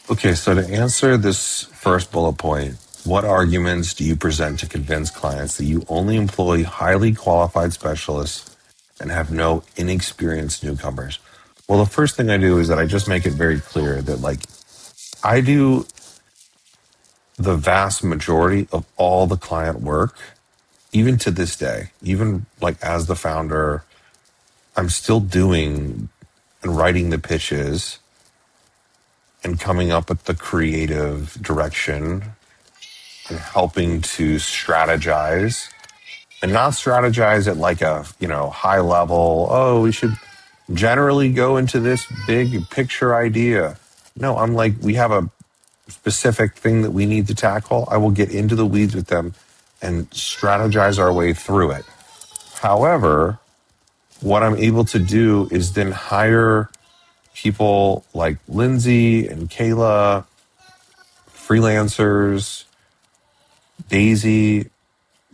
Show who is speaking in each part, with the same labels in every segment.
Speaker 1: Okay, so to answer this first bullet point, what arguments do you present to convince clients that you only employ highly qualified specialists and have no inexperienced newcomers? Well, the first thing I do is that I just make it very clear that, like, I do the vast majority of all the client work, even to this day, even like as the founder, I'm still doing and writing the pitches and coming up with the creative direction and helping to strategize and not strategize at like a, high level. Oh, we should generally go into this big picture idea. No, I'm like, we have a specific thing that we need to tackle. I will get into the weeds with them and strategize our way through it. However, what I'm able to do is then hire people like Lindsay and Kayla, freelancers, Daisy,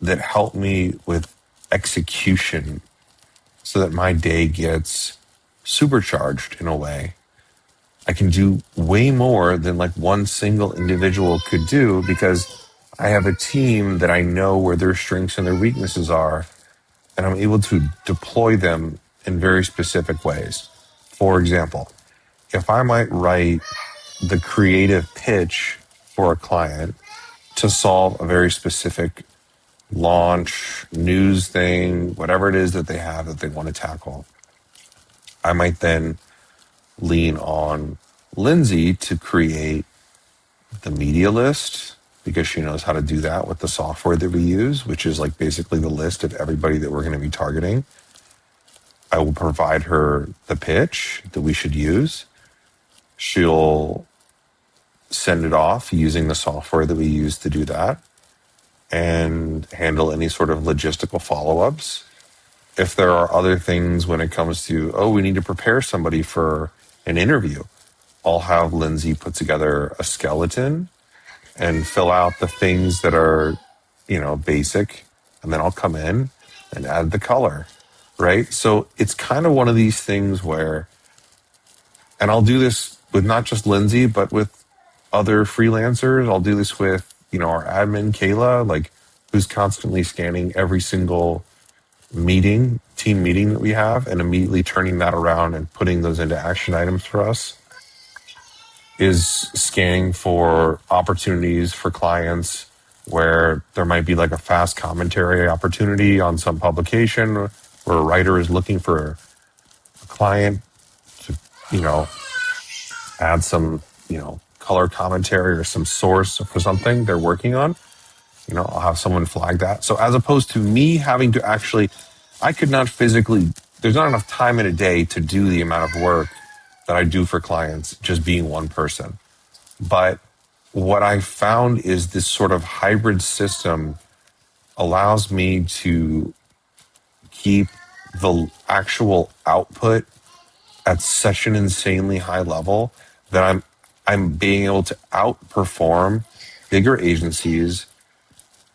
Speaker 1: that help me with execution so that my day gets supercharged in a way. I can do way more than like one single individual could do because I have a team that I know where their strengths and their weaknesses are, and I'm able to deploy them in very specific ways. For example, if I might write the creative pitch for a client to solve a very specific launch, news thing, whatever it is that they have that they want to tackle, I might then lean on Lindsay to create the media list because she knows how to do that with the software that we use, which is like basically the list of everybody that we're going to be targeting. I will provide her the pitch that we should use. She'll send it off using the software that we use to do that and handle any sort of logistical follow-ups. If there are other things when it comes to, oh, we need to prepare somebody for an interview, I'll have Lindsay put together a skeleton and fill out the things that are, basic. And then I'll come in and add the color, right? So it's kind of one of these things where, and I'll do this with not just Lindsay, but with other freelancers. I'll do this with, our admin, Kayla, like who's constantly scanning every single team meeting that we have and immediately turning that around and putting those into action items for us, is scanning for opportunities for clients where there might be like a fast commentary opportunity on some publication where a writer is looking for a client to, add some, color commentary or some source for something they're working on. I'll have someone flag that. So as opposed to me having to actually, I could not physically, there's not enough time in a day to do the amount of work that I do for clients just being one person. But what I found is this sort of hybrid system allows me to keep the actual output at such an insanely high level that I'm being able to outperform bigger agencies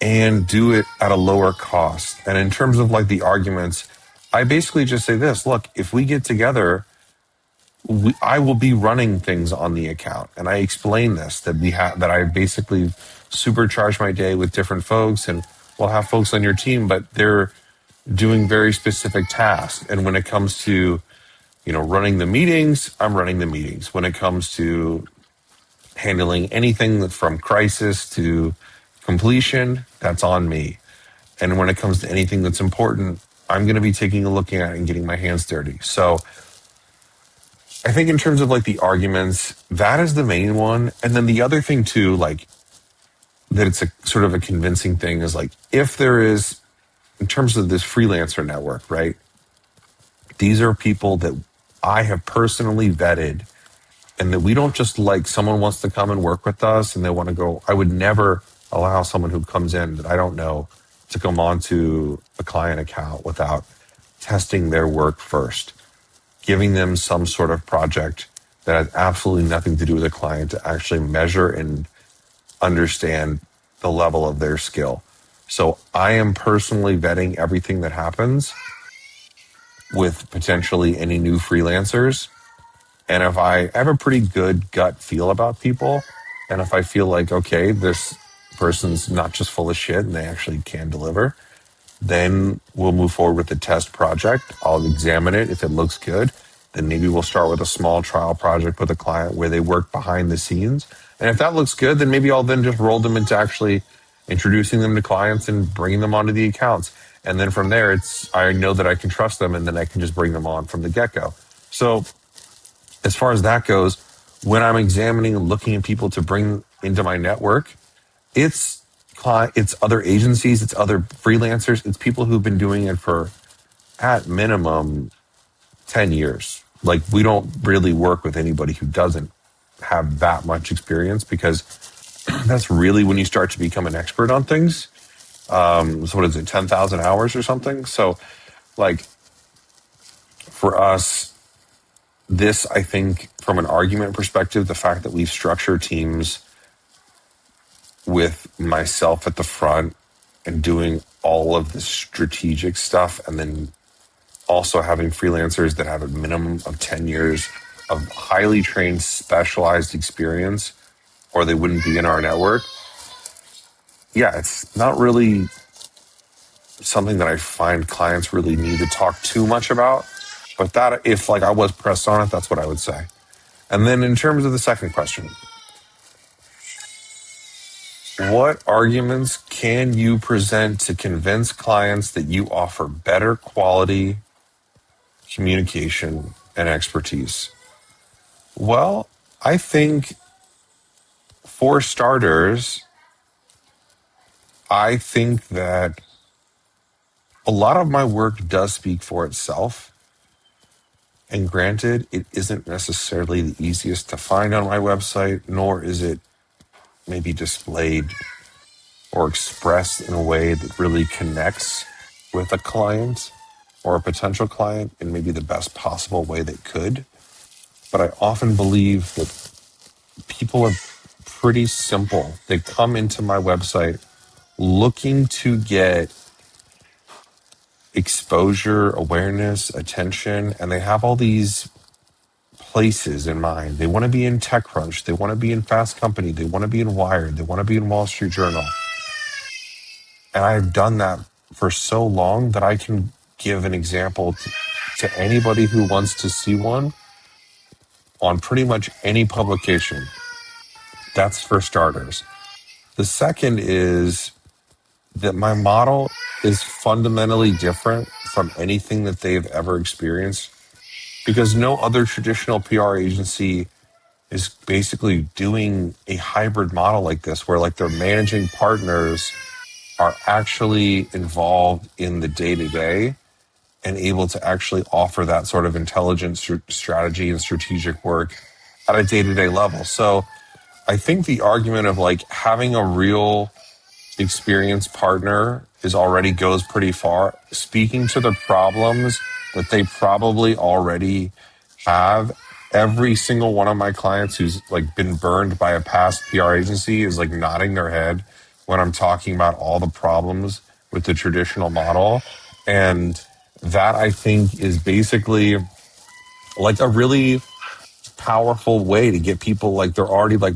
Speaker 1: and do it at a lower cost. And in terms of like the arguments, I basically just say this: look, if we get together, I will be running things on the account, and I explain this that I basically supercharge my day with different folks, and we'll have folks on your team, but they're doing very specific tasks. And when it comes to running the meetings, I'm running the meetings. When it comes to handling anything from crisis to completion, that's on me. And when it comes to anything that's important, I'm going to be taking a look at it and getting my hands dirty. So I think in terms of like the arguments, that is the main one. And then the other thing too, like that it's a sort of a convincing thing is like, if there is, in terms of this freelancer network, right? These are people that I have personally vetted, and that we don't just like someone wants to come and work with us and they want to go. I would never allow someone who comes in that I don't know to come onto a client account without testing their work first, giving them some sort of project that has absolutely nothing to do with the client to actually measure and understand the level of their skill. So I am personally vetting everything that happens with potentially any new freelancers. And if I have a pretty good gut feel about people, and if I feel like, okay, this person's not just full of shit and they actually can deliver, then we'll move forward with the test project. I'll examine it. If it looks good, then maybe we'll start with a small trial project with a client where they work behind the scenes. And if that looks good, then maybe I'll then just roll them into actually introducing them to clients and bringing them onto the accounts. And then from there, I know that I can trust them, and then I can just bring them on from the get go. So as far as that goes, when I'm examining and looking at people to bring into my network, it's it's other agencies, it's other freelancers, it's people who've been doing it for at minimum 10 years. Like, we don't really work with anybody who doesn't have that much experience, because that's really when you start to become an expert on things. So what is it, 10,000 hours or something? So like, for us, this, I think, from an argument perspective, the fact that we've structured teams with myself at the front and doing all of the strategic stuff, and then also having freelancers that have a minimum of 10 years of highly trained, specialized experience, or they wouldn't be in our network. Yeah, it's not really something that I find clients really need to talk too much about. But that, if like I was pressed on it, that's what I would say. And then in terms of the second question, what arguments can you present to convince clients that you offer better quality communication and expertise? Well, I think, for starters, I think that a lot of my work does speak for itself. And granted, it isn't necessarily the easiest to find on my website, nor is it maybe displayed or expressed in a way that really connects with a client or a potential client in maybe the best possible way that could. But I often believe that people are pretty simple. They come into my website looking to get exposure, awareness, attention, and they have all these places in mind. They want to be in TechCrunch, they want to be in Fast Company, they want to be in Wired, they want to be in Wall Street Journal. And I've done that for so long that I can give an example to anybody who wants to see one on pretty much any publication. That's for starters. The second is that my model is fundamentally different from anything that they've ever experienced, because no other traditional PR agency is basically doing a hybrid model like this, where like their managing partners are actually involved in the day to day and able to actually offer that sort of intelligent strategy and strategic work at a day to day level. So I think the argument of like having a real experienced partner is already goes pretty far. Speaking to the problems that they probably already have. Every single one of my clients who's like been burned by a past PR agency is like nodding their head when I'm talking about all the problems with the traditional model. And that, I think, is basically like a really powerful way to get people, like, they're already like,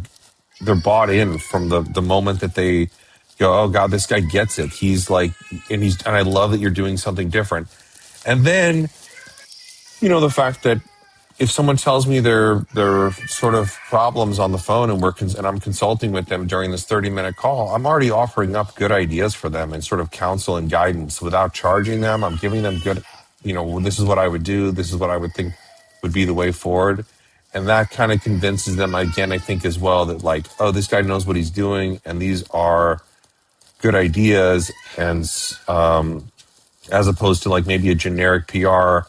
Speaker 1: they're bought in from the moment that they go, oh God, this guy gets it. He's like, and I love that you're doing something different. And then, the fact that if someone tells me their sort of problems on the phone, and and I'm consulting with them during this 30-minute call, I'm already offering up good ideas for them and sort of counsel and guidance without charging them. I'm giving them good, this is what I would do. This is what I would think would be the way forward. And that kind of convinces them, again, I think as well, that like, oh, this guy knows what he's doing, and these are good ideas. And as opposed to like maybe a generic PR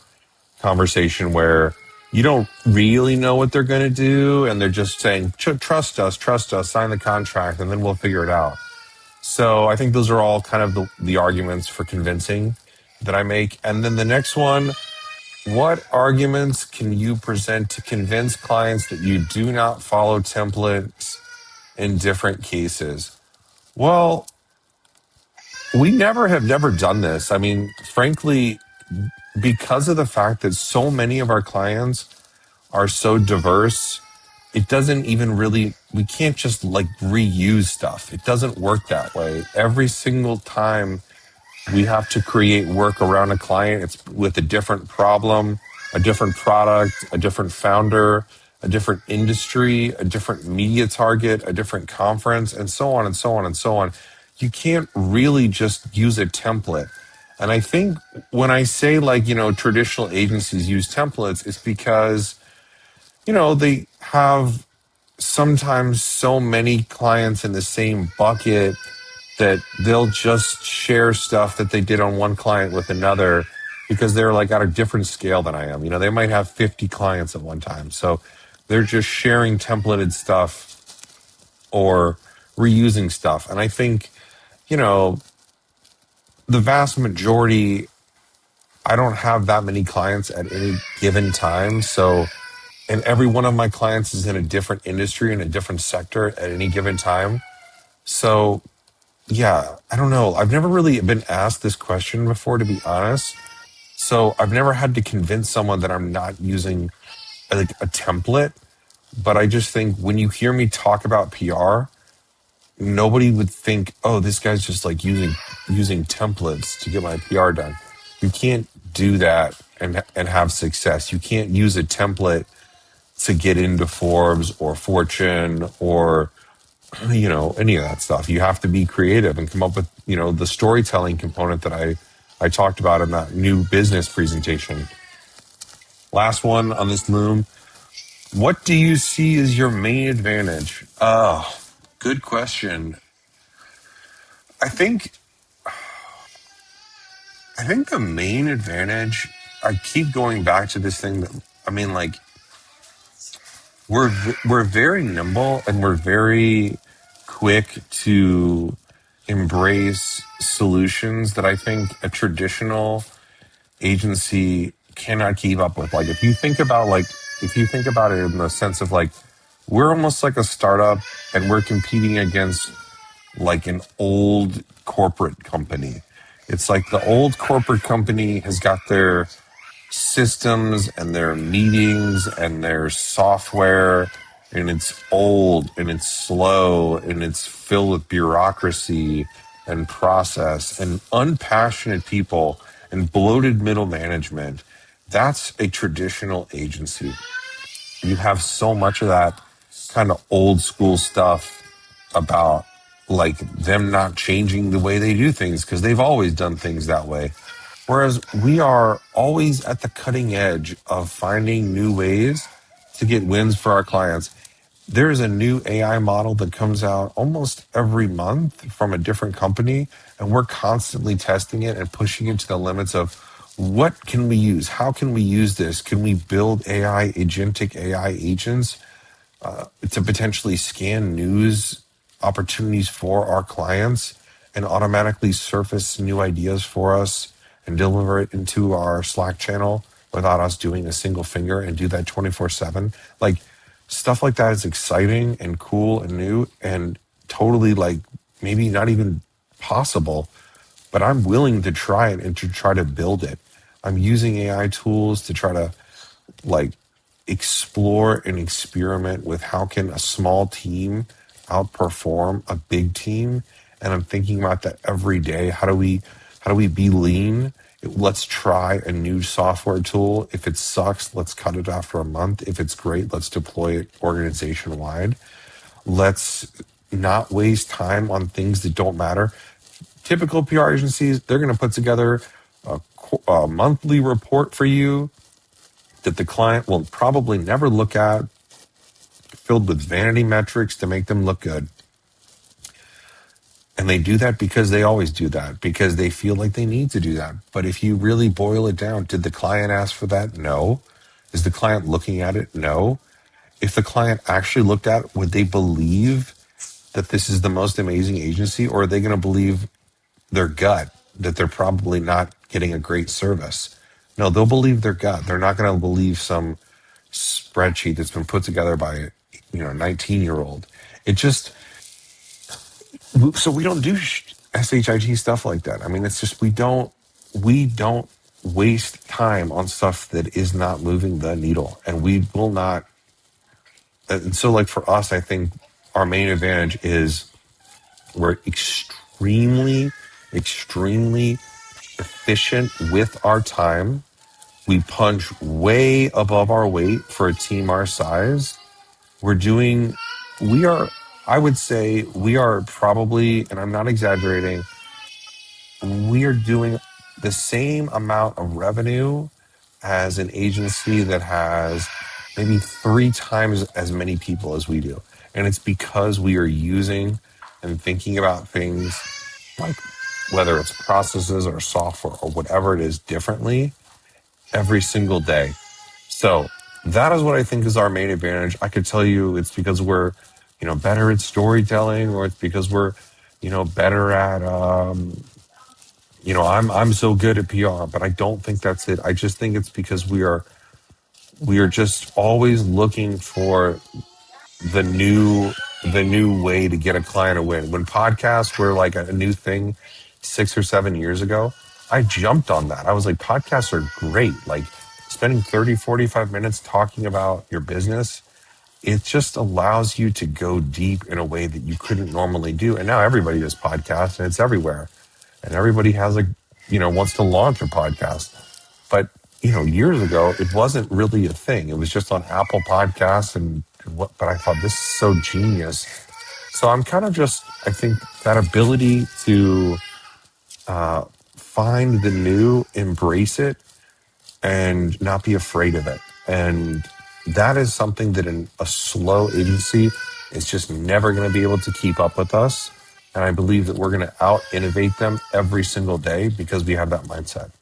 Speaker 1: conversation where you don't really know what they're going to do, and they're just saying, trust us, sign the contract, and then we'll figure it out. So I think those are all kind of the arguments for convincing that I make. And then the next one, what arguments can you present to convince clients that you do not follow templates in different cases? Well, we have never done this. I mean, frankly, because of the fact that so many of our clients are so diverse. It doesn't even really, we can't just like reuse stuff. It doesn't work that way. Every single time we have to create work around a client, it's with a different problem, a different product, a different founder, a different industry, a different media target, a different conference, and so on and so on and so on. You can't really just use a template. And I think when I say like, traditional agencies use templates, it's because, they have sometimes so many clients in the same bucket that they'll just share stuff that they did on one client with another because they're like at a different scale than I am. They might have 50 clients at one time. So they're just sharing templated stuff or reusing stuff. And I think, the vast majority, I don't have that many clients at any given time. So, and every one of my clients is in a different industry, in a different sector at any given time. So, yeah, I don't know. I've never really been asked this question before, to be honest. So I've never had to convince someone that I'm not using like a template. But I just think when you hear me talk about PR, nobody would think, oh, this guy's just like using templates to get my PR done. You can't do that and have success. You can't use a template to get into Forbes or Fortune or any of that stuff. You have to be creative and come up with the storytelling component that I talked about in that new business presentation. Last one on this loom. What do you see as your main advantage? Oh, good question. I think the main advantage, I keep going back to this thing that, I mean, like, we're very nimble and we're very quick to embrace solutions that I think a traditional agency cannot keep up with. Like if you think about it in the sense of like, we're almost like a startup and we're competing against like an old corporate company. It's like the old corporate company has got their systems and their meetings and their software, and it's old and it's slow and it's filled with bureaucracy and process and unpassionate people and bloated middle management. That's a traditional agency. You have so much of that kind of old school stuff about like them not changing the way they do things because they've always done things that way. Whereas we are always at the cutting edge of finding new ways to get wins for our clients. There's a new AI model that comes out almost every month from a different company, and we're constantly testing it and pushing it to the limits of what can we use? How can we use this? Can we build agentic AI agents to potentially scan news opportunities for our clients and automatically surface new ideas for us and deliver it into our Slack channel without us doing a single finger and do that 24/7. Like stuff like that is exciting and cool and new and totally like maybe not even possible, but I'm willing to try it and to try to build it. I'm using AI tools to try to like explore and experiment with how can a small team outperform a big team. And I'm thinking about that every day. How do we be lean? Let's try a new software tool. If it sucks, let's cut it after a month. If it's great, let's deploy it organization wide. Let's not waste time on things that don't matter. Typical PR agencies, they're going to put together a monthly report for you that the client will probably never look at, filled with vanity metrics to make them look good. And they do that because they always do that, because they feel like they need to do that. But if you really boil it down, did the client ask for that? No. Is the client looking at it? No. If the client actually looked at it, would they believe that this is the most amazing agency, or are they going to believe their gut that they're probably not getting a great service? No, they'll believe their gut. They're not going to believe some spreadsheet that's been put together by a 19-year-old. It just, so we don't do shit stuff like that. I mean, it's just we don't waste time on stuff that is not moving the needle. And we will not. And so, like for us, I think our main advantage is we're extremely efficient with our time. We punch way above our weight for a team our size. We're doing, we are, I would say, we are probably, and I'm not exaggerating, we are doing the same amount of revenue as an agency that has maybe 3 times as many people as we do. And it's because we are using and thinking about things like whether it's processes or software or whatever it is differently every single day. So that is what I think is our main advantage. I could tell you it's because we're, better at storytelling, or it's because we're, better at, I'm so good at PR, but I don't think that's it. I just think it's because we are just always looking for the new the new way to get a client to win. When podcasts were like a new thing 6 or 7 years ago, I jumped on that. I was like, podcasts are great. Like spending 30, 45 minutes talking about your business, it just allows you to go deep in a way that you couldn't normally do. And now everybody does podcasts and it's everywhere. And everybody has wants to launch a podcast. But, years ago, it wasn't really a thing. It was just on Apple Podcasts but I thought this is so genius. So I'm kind of just, I think that ability to find the new, embrace it, and not be afraid of it. And that is something that in a slow agency is just never going to be able to keep up with us. And I believe that we're going to out innovate them every single day because we have that mindset.